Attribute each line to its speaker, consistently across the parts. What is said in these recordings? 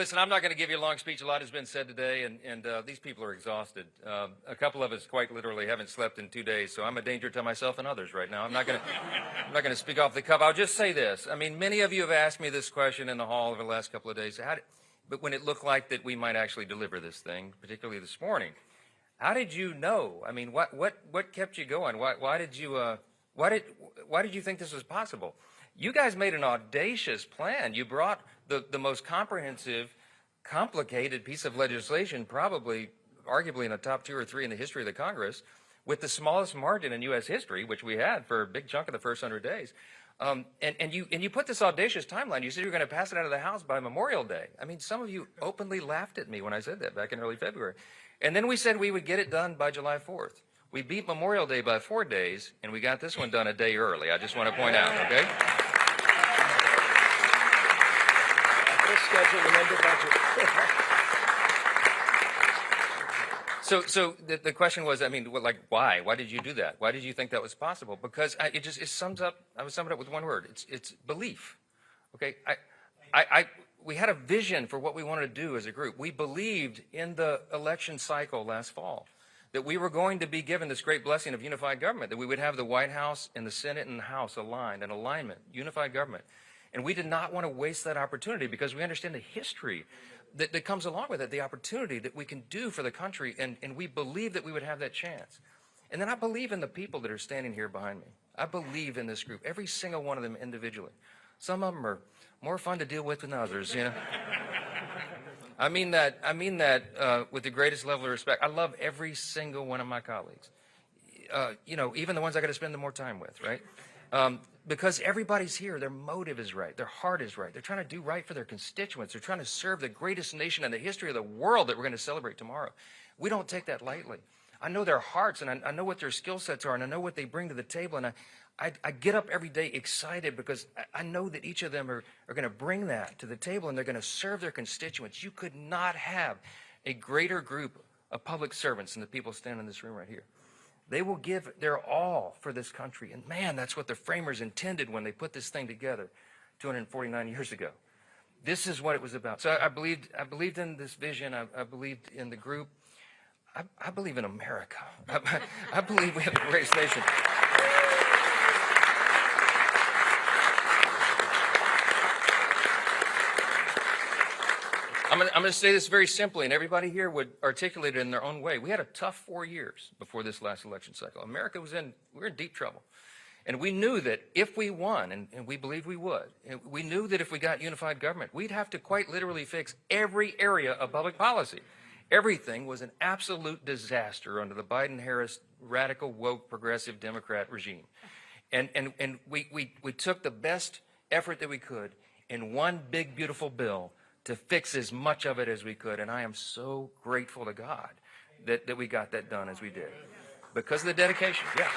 Speaker 1: Listen, I'm not going to give you a long speech. A lot has been said today, and these people are exhausted. A couple of us quite literally haven't slept in 2 days, so I'm a danger to myself and others right now. I'm not going to speak off the cuff. I'll just say this. I mean, many of you have asked me this question in the hall over the last couple of days. But when it looked like that we might actually deliver this thing, particularly this morning, how did you know? I mean, what kept you going? Why did you think this was possible? You guys made an audacious plan. You brought the most comprehensive, complicated piece of legislation, probably, arguably in the top 2 or 3 in the history of the Congress, with the smallest margin in U.S. history, which we had for a big chunk of the first 100 days. And you put this audacious timeline. You said you were going to pass it out of the House by Memorial Day. I mean, some of you openly laughed at me when I said that back in early February. And then we said we would get it done by July 4th. We beat Memorial Day by 4 days, and we got this one done a day early. I just want to point out, okay?
Speaker 2: Schedule amended budget.
Speaker 1: So the question was, I mean, like, why? Why did you do that? Why did you think that was possible? Because it sums up. I would sum it up with one word. It's belief. Okay. We had a vision for what we wanted to do as a group. We believed in the election cycle last fall that we were going to be given this great blessing of unified government, that we would have the White House and the Senate and the House aligned, an alignment, unified government. And we did not want to waste that opportunity because we understand the history that comes along with it, the opportunity that we can do for the country, and we believe that we would have that chance. And then I believe in the people that are standing here behind me. I believe in this group, every single one of them individually. Some of them are more fun to deal with than others, you know. I mean that with the greatest level of respect. I love every single one of my colleagues. You know, even the ones I got to spend the more time with, right? Because everybody's here, their motive is right, their heart is right. They're trying to do right for their constituents. They're trying to serve the greatest nation in the history of the world that we're going to celebrate tomorrow. We don't take that lightly. I know their hearts, and I know what their skill sets are, and I know what they bring to the table, and I get up every day excited because I know that each of them are going to bring that to the table, and they're going to serve their constituents. You could not have a greater group of public servants than the people standing in this room right here. They will give their all for this country. And man, that's what the framers intended when they put this thing together 249 years ago. This is what it was about. So I believed in this vision. I believed in the group. I believe in America. I believe we have the greatest nation. I'm going to say this very simply, and everybody here would articulate it in their own way. We had a tough 4 years before this last election cycle. America we were in deep trouble. And we knew that if we won, and we believed we would, we knew that if we got unified government, we'd have to quite literally fix every area of public policy. Everything was an absolute disaster under the Biden-Harris radical, woke, progressive Democrat regime. And we took the best effort that we could in one big, beautiful bill to fix as much of it as we could. And I am so grateful to God that we got that done as we did. Because of the dedication, yeah.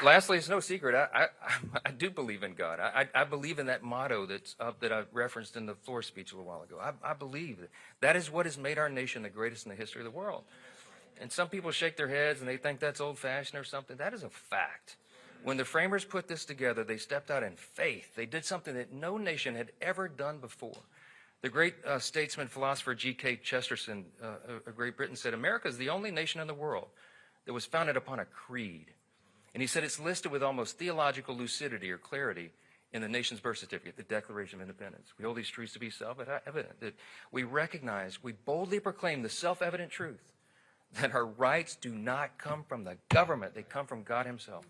Speaker 1: Lastly, it's no secret, I do believe in God. I believe in that motto that I referenced in the floor speech a little while ago. I believe that is what has made our nation the greatest in the history of the world. And some people shake their heads and they think that's old-fashioned or something. That is a fact. When the framers put this together, they stepped out in faith. They did something that no nation had ever done before. The great statesman, philosopher G.K. Chesterton of Great Britain said, America is the only nation in the world that was founded upon a creed. And he said it's listed with almost theological lucidity or clarity in the nation's birth certificate, the Declaration of Independence. We hold these truths to be self-evident, that we recognize, we boldly proclaim the self-evident truth that our rights do not come from the government, they come from God himself.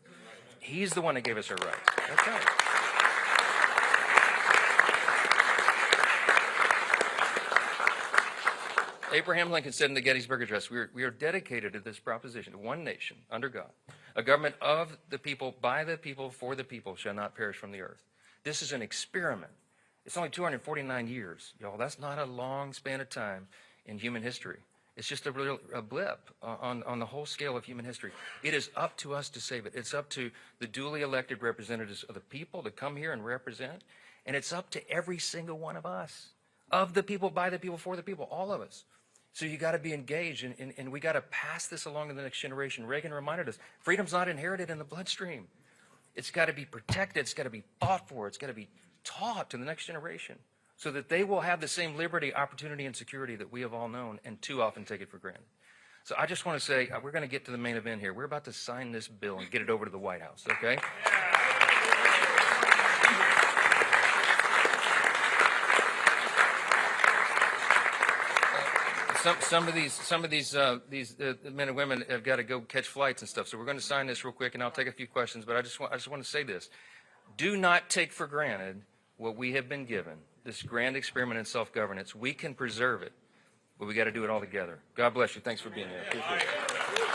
Speaker 1: He's the one that gave us our rights. That's right. Abraham Lincoln said in the Gettysburg Address, we are dedicated to this proposition, to one nation, under God. A government of the people, by the people, for the people, shall not perish from the earth. This is an experiment. It's only 249 years, y'all. That's not a long span of time in human history. It's just a blip on the whole scale of human history. It is up to us to save it. It's up to the duly elected representatives of the people to come here and represent. And it's up to every single one of us, of the people, by the people, for the people, all of us. So you got to be engaged, and we got to pass this along to the next generation. Reagan reminded us, freedom's not inherited in the bloodstream. It's got to be protected. It's got to be fought for. It's got to be taught to the next generation so that they will have the same liberty, opportunity, and security that we have all known and too often take it for granted. So I just want to say, we're going to get to the main event here. We're about to sign this bill and get it over to the White House, okay? Some of these men and women have got to go catch flights and stuff. So we're going to sign this real quick, and I'll take a few questions. But I just want to say this: do not take for granted what we have been given. This grand experiment in self-governance. We can preserve it, but we got to do it all together. God bless you. Thanks for being here. Appreciate it.